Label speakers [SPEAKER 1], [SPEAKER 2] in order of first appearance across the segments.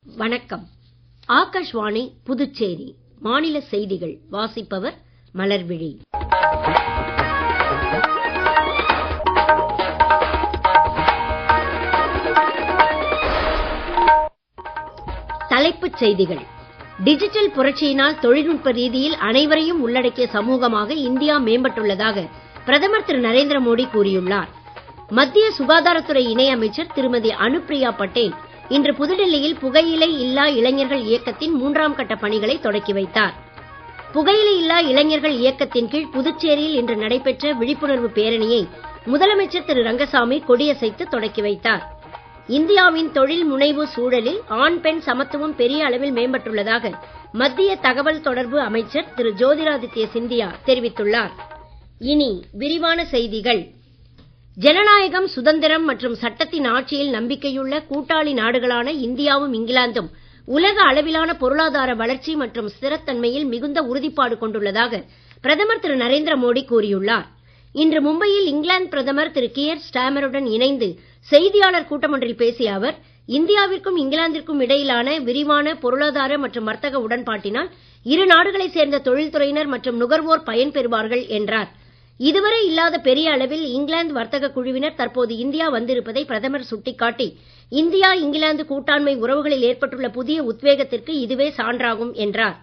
[SPEAKER 1] வணக்கம். ஆகாஷ்வாணி புதுச்சேரி மாநில செய்திகள் வாசிப்பவர் மலர்விழி. தலைப்புச் செய்திகள். டிஜிட்டல் புரட்சியினால் தொழில்நுட்ப ரீதியில் அனைவரையும் உள்ளடக்கிய சமூகமாக இந்தியா மேம்பட்டுள்ளதாக பிரதமர் திரு நரேந்திர மோடி கூறியுள்ளார். மத்திய சுகாதாரத்துறை இணை அமைச்சர் திருமதி அனுப்பிரியா பட்டேல் இன்று புதுடெல்லியில் புகையிலை இல்லா இளைஞர்கள் இயக்கத்தின் 3ஆம் கட்ட பணிகளை தொடக்கி வைத்தார். புகையிலை இல்லா இளைஞர்கள் இயக்கத்தின் கீழ் புதுச்சேரியில் இன்று நடைபெற்ற விழிப்புணர்வு பேரணியை முதலமைச்சர் திரு ரங்கசாமி கொடியசைத்து தொடக்கி வைத்தார். இந்தியாவின் தொழில் முனைவு சூழலில் ஆண் பெண் சமத்துவம் பெரிய அளவில் மேம்பட்டுள்ளதாக மத்திய தகவல் தொடர்பு அமைச்சர் திரு ஜோதிராதித்ய சிந்தியா தெரிவித்துள்ளார். இனி விரிவான செய்திகள். ஜனநாயகம், சுதந்திரம் மற்றும் சட்டத்தின் ஆட்சியில் நம்பிக்கையுள்ள கூட்டாளி நாடுகளான இந்தியாவும் இங்கிலாந்தும் உலக அளவிலான பொருளாதார வளர்ச்சி மற்றும் ஸ்திரத்தன்மையில் மிகுந்த உறுதிப்பாடு கொண்டுள்ளதாக பிரதமர் திரு நரேந்திர மோடி கூறியுள்ளார். இன்று மும்பையில் இங்கிலாந்து பிரதமர் திரு கியர் ஸ்டாமருடன் இணைந்து செய்தியாளர் கூட்டம் ஒன்றில் பேசிய அவர், இந்தியாவிற்கும் இங்கிலாந்திற்கும் இடையிலான விரிவான பொருளாதார மற்றும் வர்த்தக உடன்பாட்டினால் இரு நாடுகளைச் சேர்ந்த தொழில்துறையினர் மற்றும் நுகர்வோர் பயன்பெறுவார்கள் என்றார். இதுவரை இல்லாத பெரிய அளவில் இங்கிலாந்து வர்த்தக குழுவினர் தற்போது இந்தியா வந்திருப்பதை பிரதமர் சுட்டிக்காட்டி, இந்தியா இங்கிலாந்து கூட்டாண்மை உறவுகளில் ஏற்பட்டுள்ள புதிய உத்வேகத்திற்கு இதுவே சான்றாகும் என்றார்.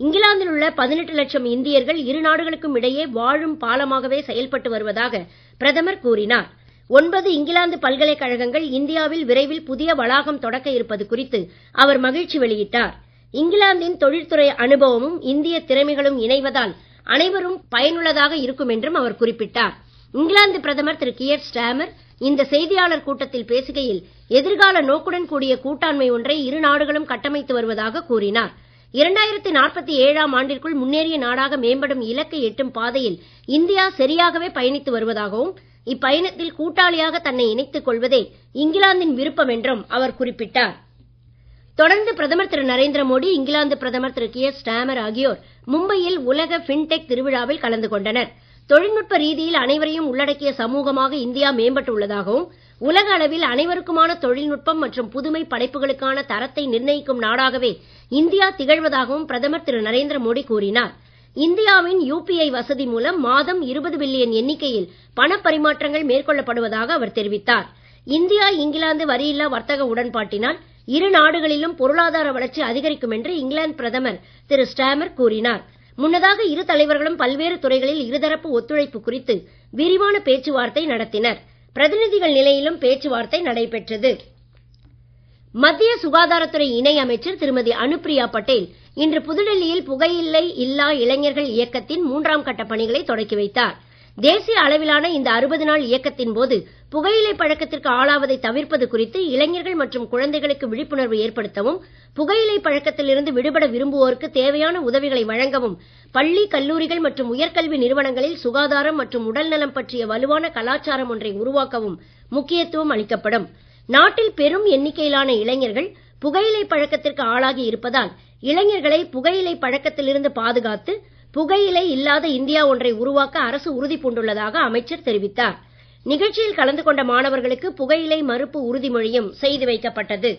[SPEAKER 1] இங்கிலாந்தில் உள்ள 18 லட்சம் இந்தியர்கள் இரு நாடுகளுக்கும் இடையே வாழும் பாலமாகவே செயல்பட்டு வருவதாக பிரதமர் கூறினார். 9 இங்கிலாந்து பல்கலைக்கழகங்கள் இந்தியாவில் விரைவில் புதிய வளாகம் தொடக்க இருப்பது குறித்து அவர் மகிழ்ச்சி வெளியிட்டார். இங்கிலாந்தின் தொழில்துறை அனுபவமும் இந்திய திறமைகளும் இணைவதால் அனைவரும் பயனுள்ளதாக இருக்கும் என்றும் அவர் குறிப்பிட்டார். இங்கிலாந்து பிரதமர் திரு கியர் ஸ்டாமர் இந்த செய்தியாளர் கூட்டத்தில் பேசுகையில், எதிர்கால நோக்குடன் கூடிய கூட்டாண்மை ஒன்றை இரு நாடுகளும் கட்டமைத்து வருவதாக கூறினார். 2047ஆம் ஆண்டிற்குள் முன்னேறிய நாடாக மேம்படும் இலக்கை எட்டும் பாதையில் இந்தியா சரியாகவே பயணித்து வருவதாகவும், இப்பயணத்தில் கூட்டாளியாக தன்னை இணைத்துக் கொள்வதே இங்கிலாந்தின் விருப்பம் என்றும் அவர் குறிப்பிட்டார். தொடர்ந்து பிரதமர் திரு நரேந்திர மோடி, இங்கிலாந்து பிரதமர் திரு கியர் ஸ்டாமர் ஆகியோர் மும்பையில் உலக பின்டெக் திருவிழாவில் கலந்து கொண்டனர். தொழில்நுட்ப ரீதியில் அனைவரையும் உள்ளடக்கிய சமூகமாக இந்தியா மேம்பட்டுள்ளதாகவும், உலக அளவில் அனைவருக்குமான தொழில்நுட்பம் மற்றும் புதுமை படைப்புகளுக்கான தரத்தை நிர்ணயிக்கும் நாடாகவே இந்தியா திகழ்வதாகவும் பிரதமர் திரு நரேந்திர மோடி கூறினார். இந்தியாவின் UPI வசதி மூலம் மாதம் 20 பில்லியன் எண்ணிக்கையில் பணப்பரிமாற்றங்கள் மேற்கொள்ளப்படுவதாக அவர் தெரிவித்தார். இந்தியா இங்கிலாந்து வரியில்லா வர்த்தக உடன்பாட்டினால் இரு நாடுகளிலும் பொருளாதார வளர்ச்சி அதிகரிக்கும் என்று இங்கிலாந்து பிரதமர் திரு ஸ்டாமர் கூறினார். முன்னதாக இரு தலைவர்களும் பல்வேறு துறைகளில் இருதரப்பு ஒத்துழைப்பு குறித்து விரிவான பேச்சுவார்த்தை நடத்தினர். பிரதிநிதிகள் நிலையிலும் பேச்சுவார்த்தை நடைபெற்றது. மத்திய சுகாதாரத்துறை இணை அமைச்சர் திருமதி அனுப்பிரியா பட்டேல் இன்று புதுடெல்லியில் புகையிலை இல்லா இளைஞர்கள் இயக்கத்தின் 3ஆம் கட்ட பணிகளை தொடக்கி வைத்தார். தேசிய அளவிலான இந்த 60 நாள் இயக்கத்தின் போது புகையிலை பழக்கத்திற்கு ஆளாவதை தவிர்ப்பது குறித்து இளைஞர்கள் மற்றும் குழந்தைகளுக்கு விழிப்புணர்வு ஏற்படுத்தவும், புகையிலை பழக்கத்திலிருந்து விடுபட விரும்புவோருக்கு தேவையான உதவிகளை வழங்கவும், பள்ளி, கல்லூரிகள் மற்றும் உயர்கல்வி நிறுவனங்களில் சுகாதாரம் மற்றும் உடல்நலம் பற்றிய வலுவான கலாச்சாரம் ஒன்றை உருவாக்கவும் முக்கியத்துவம் அளிக்கப்படும். நாட்டில் பெரும் எண்ணிக்கையிலான இளைஞர்கள் புகையிலை பழக்கத்திற்கு ஆளாகி இருப்பதால் இளைஞர்களை புகையிலை பழக்கத்திலிருந்து பாதுகாத்து புகையிலை இல்லாத இந்தியா ஒன்றை உருவாக்க அரசு உறுதி பூண்டுள்ளதாக அமைச்சர் தெரிவித்தார். நிகழ்ச்சியில் கலந்து கொண்ட மாணவர்களுக்கு புகையிலை மறுப்பு உறுதிமொழியும் செய்து வைக்கப்பட்டது.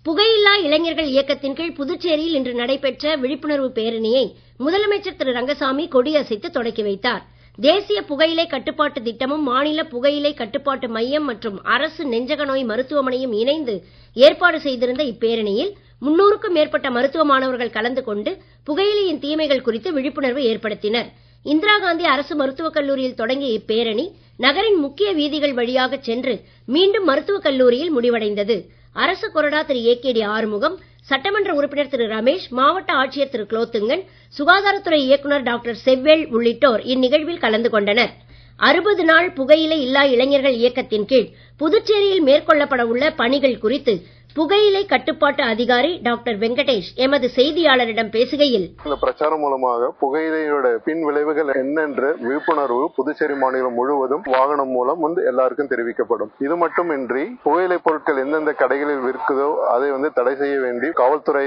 [SPEAKER 1] புகையில்லா இளைஞர்கள் இயக்கத்தின் கீழ் புதுச்சேரியில் இன்று நடைபெற்ற விழிப்புணர்வு பேரணியை முதலமைச்சர் திரு ரங்கசாமி கொடியசைத்து தொடக்கி வைத்தார். தேசிய புகையிலை கட்டுப்பாட்டு திட்டமும் மாநில புகையிலை கட்டுப்பாட்டு மையம் மற்றும் அரசு நெஞ்சக நோய் மருத்துவமனையும் இணைந்து ஏற்பாடு செய்திருந்த இப்பேரணியில் 300க்கும் மேற்பட்ட மருத்துவ மாணவர்கள் கலந்து கொண்டு புகையிலையின் தீமைகள் குறித்து விழிப்புணர்வு ஏற்படுத்தினர். இந்திரா காந்தி அரசு மருத்துவக் கல்லூரியில் தொடங்கிய இப்பேரணி நகரின் முக்கிய வீதிகள் வழியாக சென்று மீண்டும் மருத்துவக் கல்லூரியில் முடிவடைந்தது. அரசு கொறடா திரு AKD ஆறுமுகம், சட்டமன்ற உறுப்பினர் திரு ரமேஷ், மாவட்ட ஆட்சியர் திரு குலோத்துங்கன், சுகாதாரத்துறை இயக்குனர் டாக்டர் செவ்வேல் உள்ளிட்டோர் இந்நிகழ்வில் கலந்து கொண்டனர். 60 நாள் புகையிலை இல்லா இளைஞர்கள் இயக்கத்தின் கீழ் புதுச்சேரியில் மேற்கொள்ளப்பட உள்ள பணிகள் குறித்து புகையிலை கட்டுப்பாட்டு அதிகாரி டாக்டர் வெங்கடேஷ் எமது செய்தியாளரிடம் பேசுகையில்,
[SPEAKER 2] இந்த பிரச்சாரம் மூலமாக புகையிலையோட பின் விளைவுகள் என்னென்று விழிப்புணர்வு புதுச்சேரி மாநிலம் முழுவதும் வாகனம் மூலம் எல்லாருக்கும் தெரிவிக்கப்படும். இது மட்டுமின்றி புகையிலை பொருட்கள் எந்தெந்த கடைகளில் விற்குதோ அதை தடை செய்ய வேண்டி காவல்துறை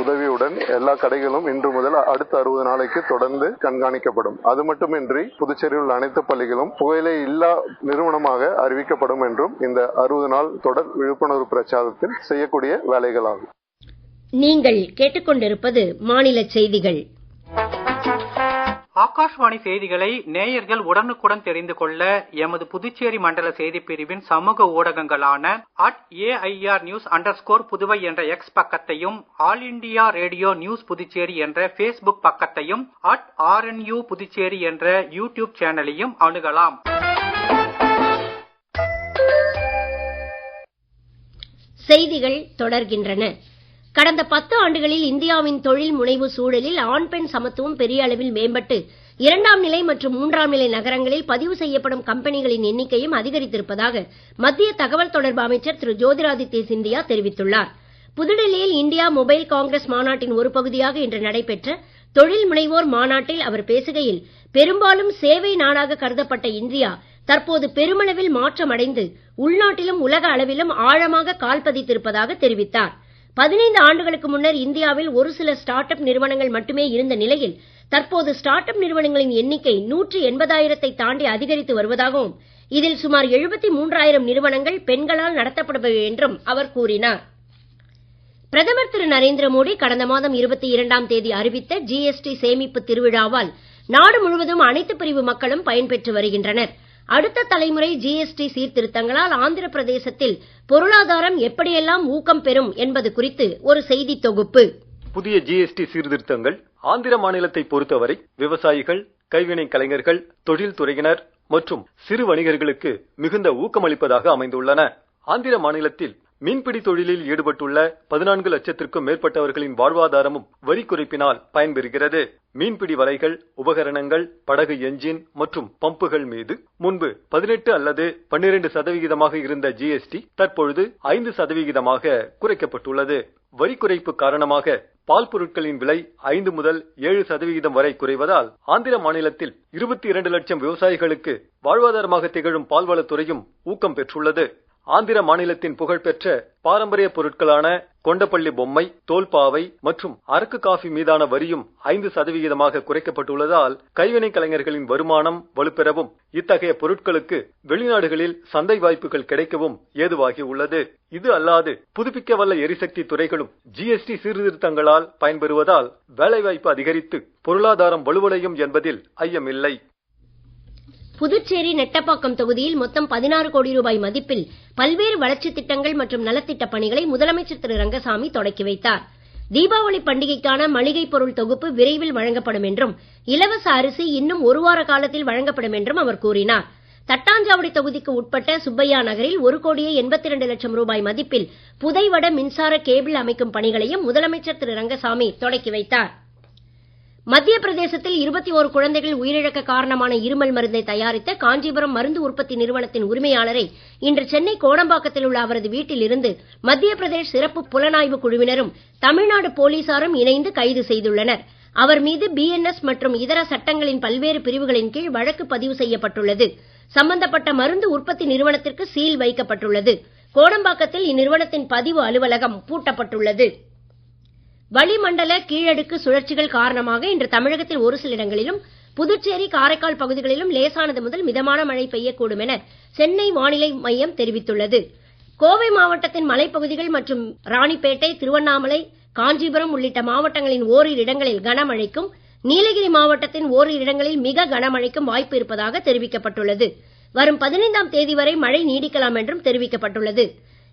[SPEAKER 2] உதவியுடன் எல்லா கடைகளும் இன்று முதல் அடுத்த 60 நாளைக்கு தொடர்ந்து கண்காணிக்கப்படும். அது மட்டுமின்றி புதுச்சேரியில் உள்ள அனைத்து பள்ளிகளும் புகையிலை இல்லா நிறுவனமாக அறிவிக்கப்படும் என்றும் இந்த 60 நாள் தொடர் விழிப்புணர்வு பிரச்சாரத்தில் செய்யக்கூடிய வேலைகளாகும்.
[SPEAKER 1] நீங்கள் கேட்டுக்கொண்டிருப்பது மாநில செய்திகள்.
[SPEAKER 3] ஆகாஷ்வாணி செய்திகளை நேயர்கள் உடனுக்குடன் தெரிந்து கொள்ள எமது புதுச்சேரி மண்டல செய்திப் பிரிவின் சமூக ஊடகங்களான @AIRnews_புதுவை என்ற எக்ஸ் பக்கத்தையும், all India radio news Puducherry என்ற Facebook பக்கத்தையும், @RNU புதுச்சேரி என்ற யூடியூப் சேனலையும் அணுகலாம்.
[SPEAKER 1] செய்திகள் தொடர்கின்றன. கடந்த 10 ஆண்டுகளில் இந்தியாவின் தொழில் முனைவு சூழலில் ஆண் பெண் சமத்துவம் பெரிய அளவில் மேம்பட்டு 2ஆம் நிலை மற்றும் 3ஆம் நிலை நகரங்களில் பதிவு செய்யப்படும் கம்பெனிகளின் எண்ணிக்கையும் அதிகரித்திருப்பதாக மத்திய தகவல் தொடர்பு அமைச்சர் திரு ஜோதிராதித்ய சிந்தியா தெரிவித்துள்ளார். புதுடெல்லியில் இந்தியா மொபைல் காங்கிரஸ் மாநாட்டின் ஒரு பகுதியாக இன்று நடைபெற்ற தொழில் முனைவோர் மாநாட்டில் அவர் பேசுகையில், பெரும்பாலும் சேவை நாடாக கருதப்பட்ட இந்தியா தற்போது பெருமளவில் மாற்றமடைந்து உள்நாட்டிலும் உலக அளவிலும் ஆழமாக கால் பதித்திருப்பதாக தெரிவித்தார். 15 ஆண்டுகளுக்கு முன்னர் இந்தியாவில் ஒரு சில ஸ்டார்ட் அப் நிறுவனங்கள் மட்டுமே இருந்த நிலையில் தற்போது ஸ்டார்ட் அப் நிறுவனங்களின் எண்ணிக்கை 180,000 தாண்டி அதிகரித்து வருவதாகவும், இதில் சுமார் 73,000 நிறுவனங்கள் பெண்களால் நடத்தப்படுபவை என்றும் அவர் கூறினார். பிரதமர் திரு நரேந்திர மோடி கடந்த மாதம் 22ஆம் தேதி அறிவித்த GST சேமிப்பு திருவிழாவால் நாடு முழுவதும் அனைத்து பிரிவு மக்களும் பயன்பெற்று வருகின்றனர். அடுத்த தலைமுறை GST சீர்திருத்தங்களால் ஆந்திர பிரதேசத்தில் பொருளாதாரம் எப்படியெல்லாம் ஊக்கம் பெறும் என்பது குறித்து ஒரு செய்தி தொகுப்பு.
[SPEAKER 4] புதிய GST சீர்திருத்தங்கள் ஆந்திர மாநிலத்தை பொறுத்தவரை விவசாயிகள், கைவினை கலைஞர்கள், தொழில்துறையினர் மற்றும் சிறு வணிகர்களுக்கு மிகுந்த ஊக்கமளிப்பதாக அமைந்துள்ளன. ஆந்திர மாநிலத்தில் மீன்பிடி தொழிலில் ஈடுபட்டுள்ள 14 லட்சத்திற்கும் மேற்பட்டவர்களின் வாழ்வாதாரமும் வரி குறைப்பினால் பயன்பெறுகிறது. மீன்பிடி வலைகள், உபகரணங்கள், படகு என்ஜின் மற்றும் பம்புகள் மீது முன்பு 18 அல்லது 12% இருந்த GST தற்பொழுது 5% குறைக்கப்பட்டுள்ளது. வரி குறைப்பு காரணமாக பால் பொருட்களின் விலை 5 முதல் 7% வரை குறைவதால் ஆந்திர மாநிலத்தில் 22 லட்சம் விவசாயிகளுக்கு வாழ்வாதாரமாக திகழும் பால்வளத்துறையும் ஊக்கம் பெற்றுள்ளது. ஆந்திர மாநிலத்தின் புகழ்பெற்ற பாரம்பரிய பொருட்களான கொண்டப்பள்ளி பொம்மை, தோல்பாவை மற்றும் அரக்கு காஃபி மீதான வரியும் 5% குறைக்கப்பட்டுள்ளதால் கைவினை கலைஞர்களின் வருமானம் வலுப்பெறவும் இத்தகைய பொருட்களுக்கு வெளிநாடுகளில் சந்தை வாய்ப்புகள் கிடைக்கவும் ஏதுவாகி உள்ளது. இது அல்லாது புதுப்பிக்கவல்ல எரிசக்தி துறைகளும் GST சீர்திருத்தங்களால் பயன்பெறுவதால் வேலைவாய்ப்பு அதிகரித்து பொருளாதாரம் வலுவடையும் என்பதில் ஐயமில்லை.
[SPEAKER 1] புதுச்சேரி நெட்டப்பாக்கம் தொகுதியில் மொத்தம் 16 கோடி ரூபாய் மதிப்பில் பல்வேறு வளர்ச்சித் திட்டங்கள் மற்றும் நலத்திட்டப் பணிகளை முதலமைச்சர் திரு ரங்கசாமி தொடக்கி வைத்தார். தீபாவளி பண்டிகைக்கான மளிகை பொருள் தொகுப்பு விரைவில் வழங்கப்படும் என்றும், இலவச அரிசி இன்னும் 1 வார காலத்தில் வழங்கப்படும் என்றும் அவர் கூறினார். தட்டாஞ்சாவடி தொகுதிக்கு உட்பட்ட சுப்பையா நகரில் 1,82 லட்சம் ரூபாய் மதிப்பில் புதைவட மின்சார கேபிள் அமைக்கும் பணிகளையும் முதலமைச்சர் திரு ரங்கசாமி தொடக்கி வைத்தார். மத்திய பிரதேசத்தில் 21 குழந்தைகள் உயிரிழக்க காரணமான இருமல் மருந்தை தயாரித்த காஞ்சிபுரம் மருந்து உற்பத்தி நிறுவனத்தின் உரிமையாளரை இன்று சென்னை கோடம்பாக்கத்தில் உள்ள அவரது வீட்டில் இருந்து மத்திய பிரதேஷ் சிறப்பு புலனாய்வு குழுவினரும் தமிழ்நாடு போலீசாரும் இணைந்து கைது செய்துள்ளனர். அவர் மீது BNS மற்றும் இதர சட்டங்களின் பல்வேறு பிரிவுகளின் கீழ் வழக்கு பதிவு செய்யப்பட்டுள்ளது. சம்பந்தப்பட்ட மருந்து உற்பத்தி நிறுவனத்திற்கு சீல் வைக்கப்பட்டுள்ளது. கோடம்பாக்கத்தில் இந்நிறுவனத்தின் பதிவு அலுவலகம் பூட்டப்பட்டுள்ளது. வளிமண்டல கீழடுக்கு சுழற்சிகள் காரணமாக இன்று தமிழகத்தில் ஒரு சில இடங்களிலும், புதுச்சேரி, காரைக்கால் பகுதிகளிலும் லேசானது முதல் மிதமான மழை பெய்யக்கூடும் என சென்னை வானிலை மையம் தெரிவித்துள்ளது. கோவை மாவட்டத்தின் மலைப்பகுதிகள் மற்றும் ராணிப்பேட்டை, திருவண்ணாமலை, காஞ்சிபுரம் உள்ளிட்ட மாவட்டங்களின் ஓரிரு இடங்களில் கனமழைக்கும், நீலகிரி மாவட்டத்தின் ஓரிரு இடங்களில் மிக கனமழைக்கும் வாய்ப்பு இருப்பதாக தெரிவிக்கப்பட்டுள்ளது. வரும் 15ஆம் தேதி வரை மழை நீடிக்கலாம் என்றும் தெரிவிக்கப்பட்டுள்ளது.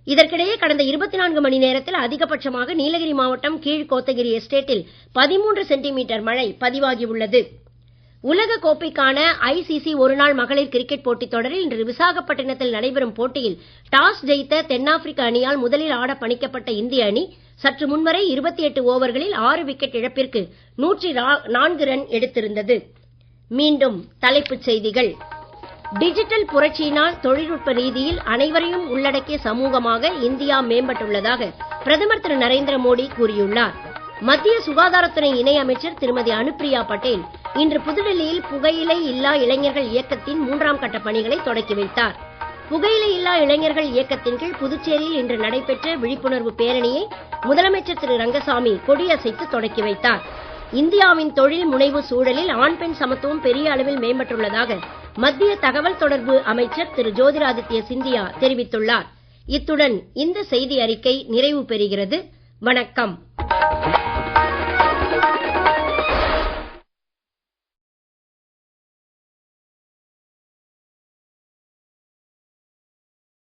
[SPEAKER 1] இதற்கிடையே கடந்த 24 மணி நேரத்தில் அதிகபட்சமாக நீலகிரி மாவட்டம் கீழ்கோத்தகிரி எஸ்டேட்டில் 13 சென்டிமீட்டர் மழை பதிவாகியுள்ளது. உலக கோப்பைக்கான ICC ஒருநாள் மகளிர் கிரிக்கெட் போட்டித் தொடரில் இன்று விசாகப்பட்டினத்தில் நடைபெறும் போட்டியில் டாஸ் ஜெயித்த தென்னாப்பிரிக்க அணியால் முதலில் ஆட பணிக்கப்பட்ட இந்திய அணி சற்று முன்வரை 28 ஓவர்களில் 6 விக்கெட் இழப்பிற்கு 104 ரன் எடுத்திருந்தது. மீண்டும் தலைப்புச் செய்திகள். டிஜிட்டல் புரட்சியினால் தொழில்நுட்ப ரீதியில் அனைவரையும் உள்ளடக்கிய சமூகமாக இந்தியா மேம்பட்டுள்ளதாக பிரதமர் திரு நரேந்திர மோடி கூறியுள்ளார். மத்திய சுகாதாரத்துறை இணை அமைச்சர் திருமதி அனுப்பிரியா பட்டேல் இன்று புதுடெல்லியில் புகையிலை இல்லா இளைஞர்கள் இயக்கத்தின் 3ஆம் கட்ட பணிகளை தொடக்கி வைத்தார். புகையிலை இல்லா இளைஞர்கள் இயக்கத்தின் கீழ் புதுச்சேரியில் இன்று நடைபெற்ற விழிப்புணர்வு பேரணியை முதலமைச்சர் திரு ரங்கசாமி கொடியசைத்து தொடக்கி வைத்தார். இந்தியாவின் தொழில் முனைவு சூழலில் ஆண் பெண் சமத்துவம் பெரிய அளவில் மேம்பட்டுள்ளதாக மத்திய தகவல் தொடர்பு அமைச்சர் திரு ஜோதிராதித்ய சிந்தியா தெரிவித்துள்ளார். இத்துடன் இந்த செய்தி அறிக்கை நிறைவு பெறுகிறது. வணக்கம்.